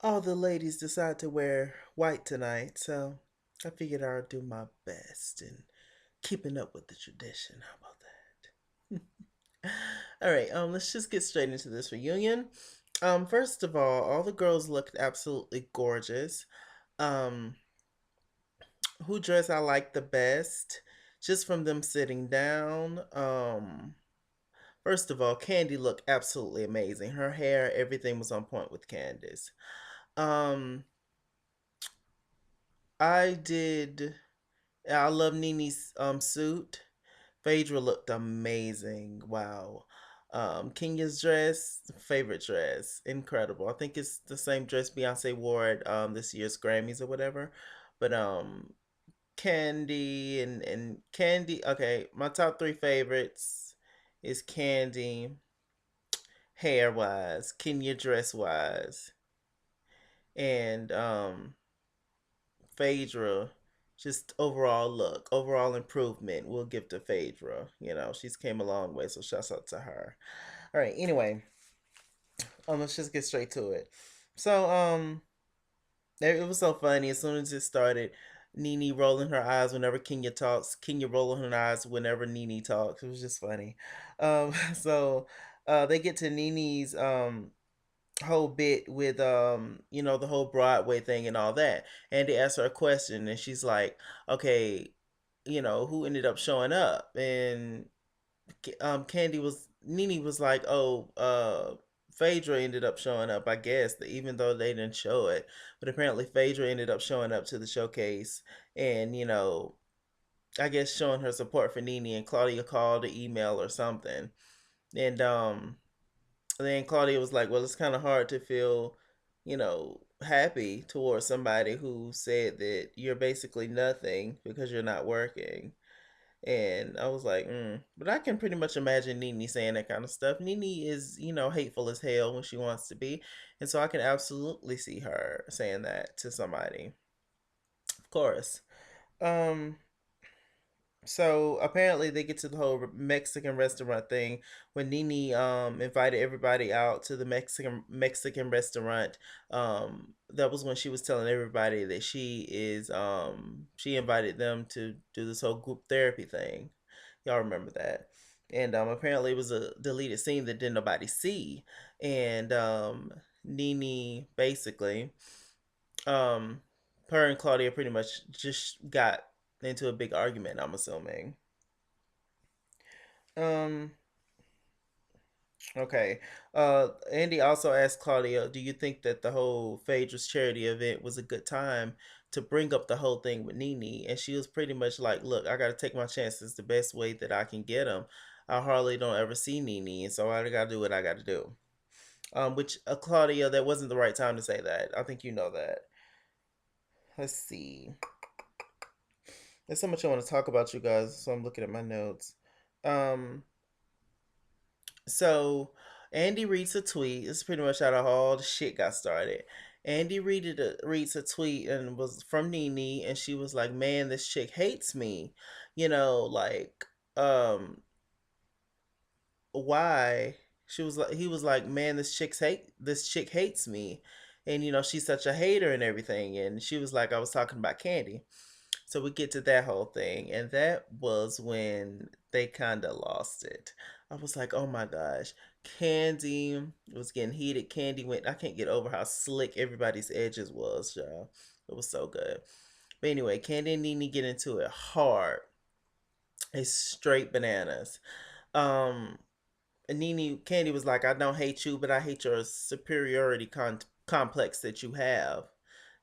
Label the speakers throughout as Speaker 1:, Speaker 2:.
Speaker 1: all the ladies decide to wear white tonight, so I figured I'd do my best in keeping up with the tradition. How about that? All right, let's just get straight into this reunion. First of all the girls looked absolutely gorgeous. Um, who dress I like the best? Just from them sitting down. First of all, Candy looked absolutely amazing. Her hair, everything was on point with Candace. Um, I did. I love Nene's suit. Phaedra looked amazing. Wow. Kenya's dress, favorite dress, incredible. I think it's the same dress Beyonce wore at this year's Grammys or whatever. But Candy and Candy. Okay, my top three favorites is Candy, hair wise, Kenya dress wise, and Phaedra, just overall look, overall improvement. We'll give to Phaedra. She's came a long way, so shouts out to her. All right. Anyway, let's just get straight to it. So, it was so funny. As soon as it started, Nene rolling her eyes whenever Kenya talks. Kenya rolling her eyes whenever Nene talks. It was just funny. So, they get to Nene's whole bit with the whole Broadway thing and all that, and they asked her a question and she's like, okay, who ended up showing up? And Candy was Nene was like, oh, Phaedra ended up showing up, I guess, even though they didn't show it. But apparently Phaedra ended up showing up to the showcase, and I guess showing her support for Nene, and Claudia called the email or something. And then Claudia was like, well, it's kind of hard to feel, happy towards somebody who said that you're basically nothing because you're not working. And I was like, but I can pretty much imagine Nene saying that kind of stuff. Nene is, hateful as hell when she wants to be. And so I can absolutely see her saying that to somebody. Of course. Um, so apparently they get to the whole Mexican restaurant thing when Nene invited everybody out to the Mexican restaurant. That was when she was telling everybody that she invited them to do this whole group therapy thing. Y'all remember that? And apparently it was a deleted scene that didn't nobody see. And Nene basically, um, her and Claudia pretty much just got into a big argument, I'm assuming. Um, okay. Andy also asked Claudia, do you think that the whole Phaedra's charity event was a good time to bring up the whole thing with Nene? And she was pretty much like, look, I got to take my chances the best way that I can get them. I hardly don't ever see Nene, and so I got to do what I got to do. Which, Claudia, that wasn't the right time to say that. I think you know that. Let's see. There's so much I want to talk about, you guys, so I'm looking at my notes. Um, So Andy reads a tweet. It's pretty much how the all the shit got started. Andy reads a tweet and was from Nene, and she was like, "Man, this chick hates me," like, why? She was like, he was like, "Man, this chick hates me," and she's such a hater and everything. And she was like, "I was talking about Candy." So we get to that whole thing, and that was when they kind of lost it. I was like, oh my gosh, Candy was getting heated. Candy went, I can't get over how slick everybody's edges was, y'all. It was so good. But anyway, Candy and Nene get into it hard. It's straight bananas. Um, and Candy was like, I don't hate you, but I hate your superiority complex that you have.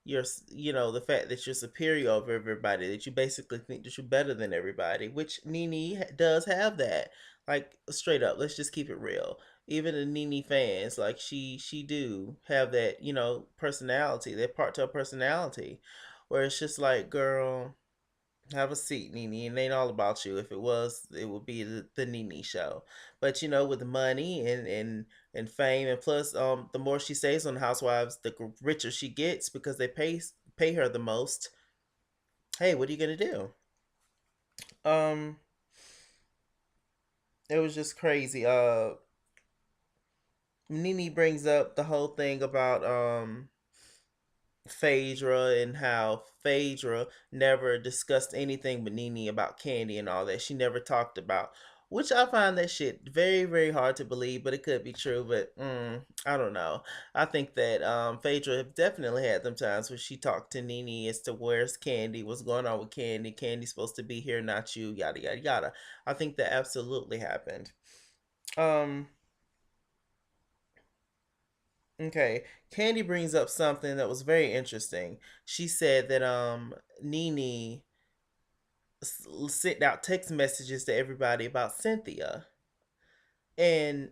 Speaker 1: The fact that you're superior over everybody, that you basically think that you're better than everybody, which Nene does have that. Like, straight up, let's just keep it real. Even the Nene fans, like, she do have that, personality, that part to her personality, where it's just like, girl, have a seat, Nene. It ain't all about you. If it was, it would be the Nene show. But with money and fame, and plus, the more she stays on Housewives, the richer she gets because they pay her the most. Hey, what are you gonna do? Um, it was just crazy. Nene brings up the whole thing about Phaedra and how Phaedra never discussed anything with Nene about Kandi and all that. She never talked about, which I find that shit very, very hard to believe, but it could be true. But I don't know. I think that Phaedra have definitely had them times where she talked to Nene as to where's Kandi, what's going on with Kandi. Candy's supposed to be here, not you, yada yada yada. I think that absolutely happened. Um, Okay, Candy brings up something that was very interesting. She said that Nene sent out text messages to everybody about Cynthia, and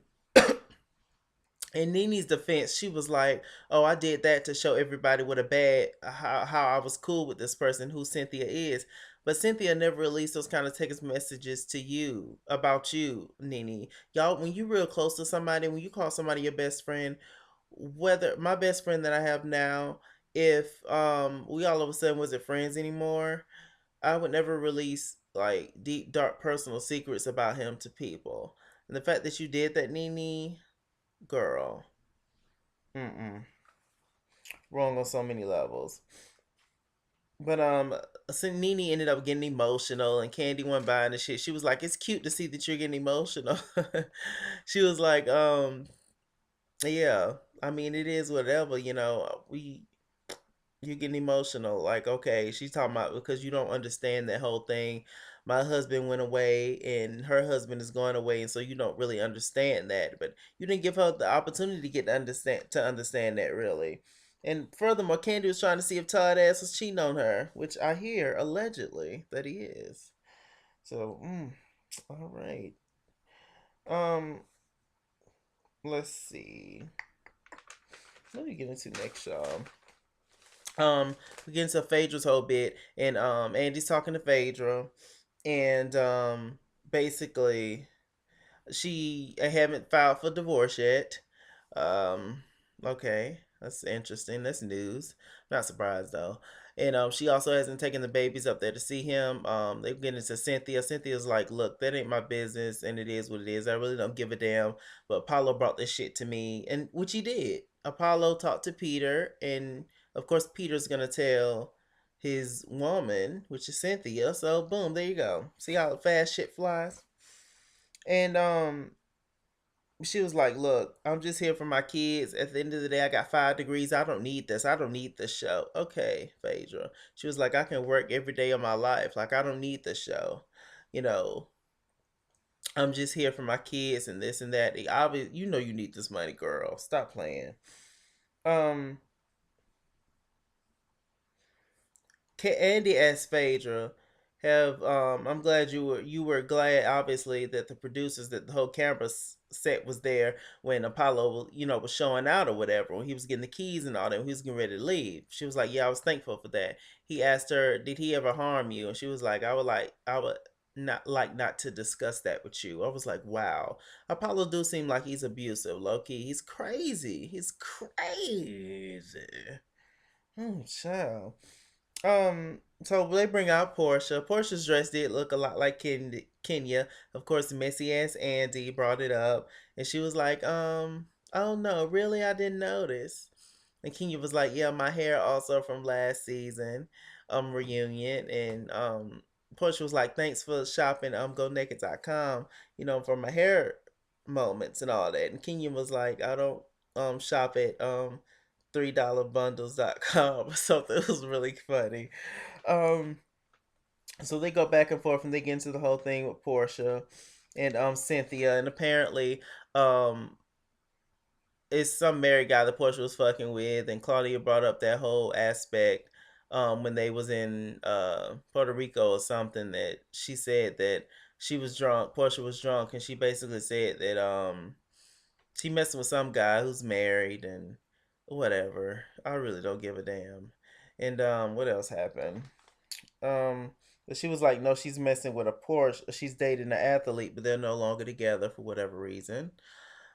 Speaker 1: in Nene's defense, she was like, "Oh, I did that to show everybody what a bad how I was cool with this person who Cynthia is." But Cynthia never released those kind of text messages to you about you, Nene. Y'all, when you real close to somebody, when you call somebody your best friend, whether my best friend that I have now, if we all of a sudden wasn't friends anymore, I would never release like deep dark personal secrets about him to people. And the fact that you did that, Nene, girl, mm-mm, wrong on so many levels. But so Nene ended up getting emotional, and Candy went by and shit. She was like, "It's cute to see that you're getting emotional." She was like, "Yeah, I mean, it is whatever, you know. We you getting emotional. Like, okay, she's talking about because you don't understand that whole thing. My husband went away and her husband is going away, and so you don't really understand that. But you didn't give her the opportunity to get to understand that really. And furthermore, Candy was trying to see if Todd ass was cheating on her, which I hear allegedly that he is. So, all right. Um, let's see. Let me get into next, y'all. We get into Phaedra's whole bit, and Andy's talking to Phaedra, and basically she I haven't filed for divorce yet. Okay, that's interesting. That's news. Not surprised though. And she also hasn't taken the babies up there to see him. They get into Cynthia. Cynthia's like, look, that ain't my business, and it is what it is. I really don't give a damn. But Apollo brought this shit to me, and which he did. Apollo talked to Peter, and of course Peter's gonna tell his woman, which is Cynthia. So boom, there you go. See how fast shit flies. And she was like, "Look, I'm just here for my kids. At the end of the day, I got 5 degrees. I don't need this. I don't need this show." Okay, Phaedra. She was like, "I can work every day of my life. Like, I don't need the show. You know, I'm just here for my kids and this and that. Obviously, you know, you need this money, girl. Stop playing." Um, Andy asked Phaedra, "Have I'm glad you were glad obviously that the producers that the whole camera set was there when Apollo was showing out or whatever when he was getting the keys and all that when he was getting ready to leave." She was like, "Yeah, I was thankful for that." He asked her, "Did he ever harm you?" And she was like, I would not to discuss that with you." I was like, wow, Apollo do seem like he's abusive, low key. He's crazy. He's crazy. Oh, child. So they bring out Porsha. Porsha's dress did look a lot like Kenya. Of course, messy ass Andy brought it up, and she was like, oh no, really, I didn't notice." And Kenya was like, "Yeah, my hair also from last season, reunion." And Porsha was like, "Thanks for shopping GoNaked.com, for my hair moments and all that." And Kenya was like, "I don't shop at $3 bundles.com or something." It was really funny. Um, so they go back and forth and they get into the whole thing with Porsha and Cynthia, and apparently um it's some married guy that Porsha was fucking with, and Claudia brought up that whole aspect when they was in Puerto Rico or something, that she said that she was drunk, Porsha was drunk, and she basically said that she messing with some guy who's married and whatever. I really don't give a damn. And what else happened? Um, but she was like, no, she's messing with a Porsche. She's dating an athlete, but they're no longer together for whatever reason.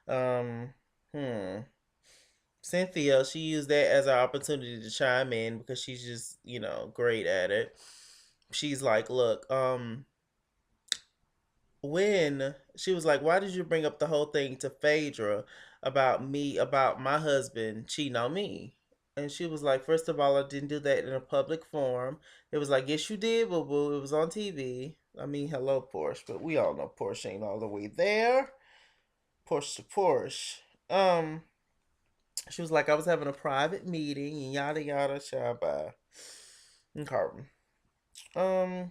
Speaker 1: Um, hmm. Cynthia, she used that as an opportunity to chime in because she's just, great at it. She's like, look, when she was like, why did you bring up the whole thing to Phaedra about my husband cheating on me? And she was like, first of all, I didn't do that in a public forum. It was like, yes, you did, boo boo. It was on TV. I mean, hello, Porsche, but we all know Porsche ain't all the way there. Porsche to Porsche. Um, she was like, I was having a private meeting and yada yada shabba. Okay. Um,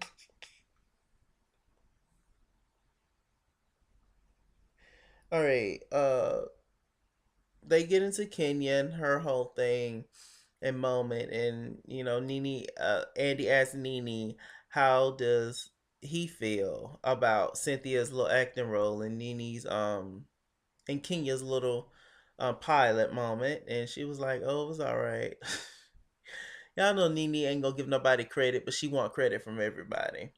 Speaker 1: all right. They get into Kenya and her whole thing and moment, and Nene. Andy asks Nene, how does he feel about Cynthia's little acting role in Nene's in Kenya's little pilot moment, and she was like, "Oh, it was all right." Y'all know Nene ain't gonna give nobody credit, but she want credit from everybody.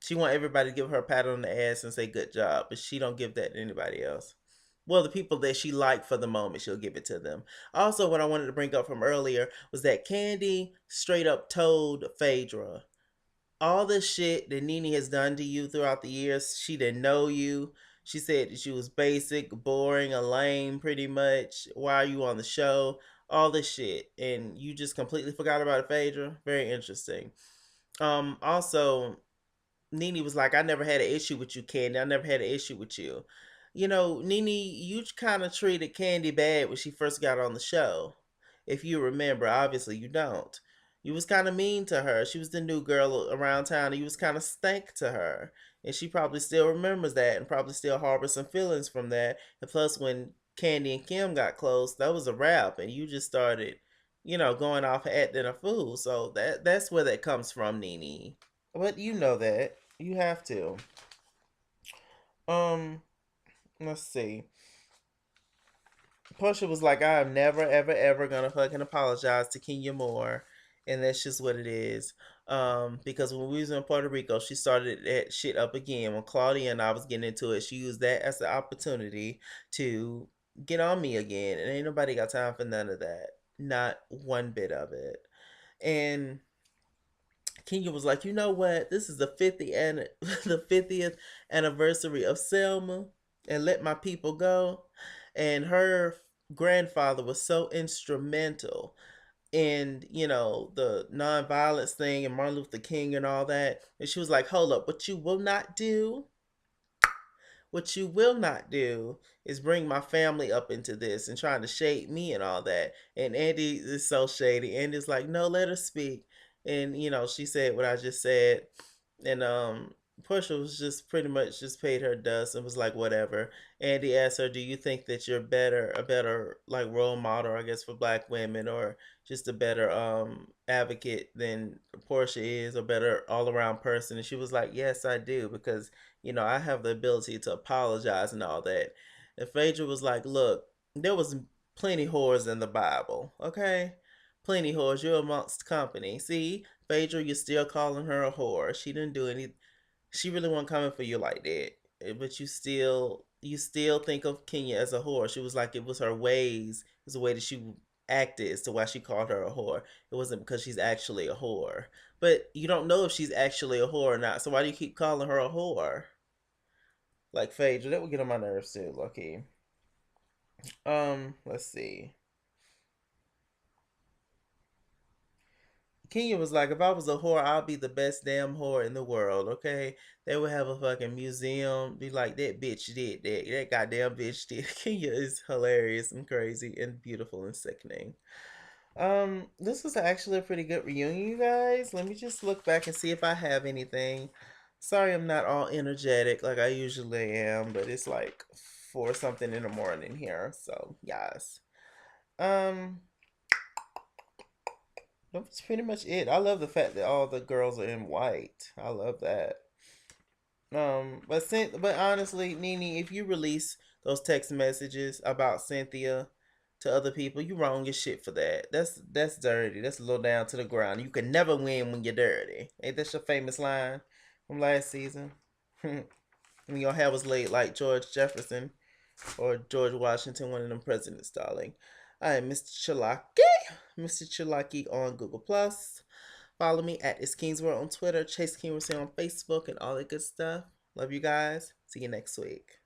Speaker 1: She want everybody to give her a pat on the ass and say good job, but she don't give that to anybody else. Well, the people that she liked for the moment, she'll give it to them. Also, what I wanted to bring up from earlier was that Kandi straight up told Phaedra, all the shit that Nene has done to you throughout the years, she didn't know you. She said that you was basic, boring, a lame, pretty much. Why are you on the show? All this shit, and you just completely forgot about it, Phaedra. Very interesting. Also, Nene was like, I never had an issue with you, Kandi. I never had an issue with you. Nene, you kind of treated Kandi bad when she first got on the show. If you remember, obviously you don't. You was kind of mean to her. She was the new girl around town, and you was kind of stank to her. And she probably still remembers that and probably still harbors some feelings from that. And plus, when Kandi and Kim got close, that was a wrap, and you just started, going off acting a fool. So that's where that comes from, Nene. But you know that. You have to. Um, let's see. Porsha was like, I am never, ever, ever gonna fucking apologize to Kenya Moore. And that's just what it is. Because when we was in Puerto Rico, she started that shit up again. When Claudia and I was getting into it, she used that as the opportunity to get on me again. And ain't nobody got time for none of that. Not one bit of it. And Kenya was like, you know what? This is the 50th and the 50th anniversary of Selma, and let my people go. And her grandfather was so instrumental in the nonviolence thing and Martin Luther King and all that. And she was like, hold up, what you will not do is bring my family up into this and trying to shade me and all that. And Andy is so shady. Andy's like, no, let her speak. And she said what I just said. And Portia was just pretty much just paid her dust and was like, whatever. Andy asked her, do you think that you're a better like role model, I guess, for black women, or just a better advocate than Portia is, or better all around person? And she was like, yes, I do, because I have the ability to apologize and all that. And Phaedra was like, look, there was plenty whores in the Bible, okay? Plenty whores. You're amongst company. See, Phaedra, you're still calling her a whore. She didn't do any. She really wasn't coming for you like that. But you still think of Kenya as a whore. She was like, it was her ways. It was the way that she acted as to why she called her a whore. It wasn't because she's actually a whore. But you don't know if she's actually a whore or not. So why do you keep calling her a whore? Like Phaedra, that would get on my nerves too, lucky. Let's see. Kenya was like, if I was a whore, I'd be the best damn whore in the world, okay? They would have a fucking museum, be like, that bitch did that. That goddamn bitch did. Kenya is hilarious and crazy and beautiful and sickening. This was actually a pretty good reunion, you guys. Let me just look back and see if I have anything. Sorry I'm not all energetic like I usually am, but it's like 4 something in the morning here. So, yes. Um, that's pretty much it. I love the fact that all the girls are in white. I love that. But honestly, Nene, if you release those text messages about Cynthia to other people, you wrong as shit for that. That's dirty. That's a little down to the ground. You can never win when you're dirty. Ain't that your famous line from last season? When your hair was laid like George Jefferson or George Washington, one of them presidents, darling. I am Mr. Chalaki. Mr. Chalaki on Google Plus. Follow me at It's Kingsworld on Twitter, Chase Kingsworld on Facebook, and all that good stuff. Love you guys. See you next week.